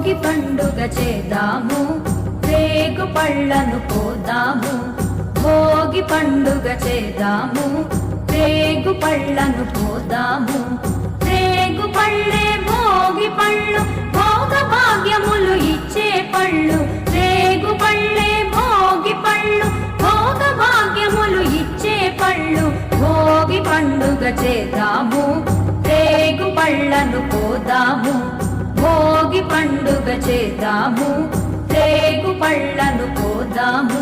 భోగి పండుగ చేద్దాము, రేగు పళ్ళను పోదాము. భోగి పండుగ చేద్దాము, రేగు పళ్ళను పోదాము. రేగు పళ్ళే భోగి పళ్ళు, భోగ భాగ్యములు ఇచ్చే పళ్ళు. రేగు పళ్ళే భోగి పళ్ళు, భోగ భాగ్యములు ఇచ్చే పళ్ళు. భోగి పండుగ చేద్దాము, రేగు పళ్ళను పోదాము. భోగి పండుగ చేద్దాము, రేగు పళ్ళను పోదాము.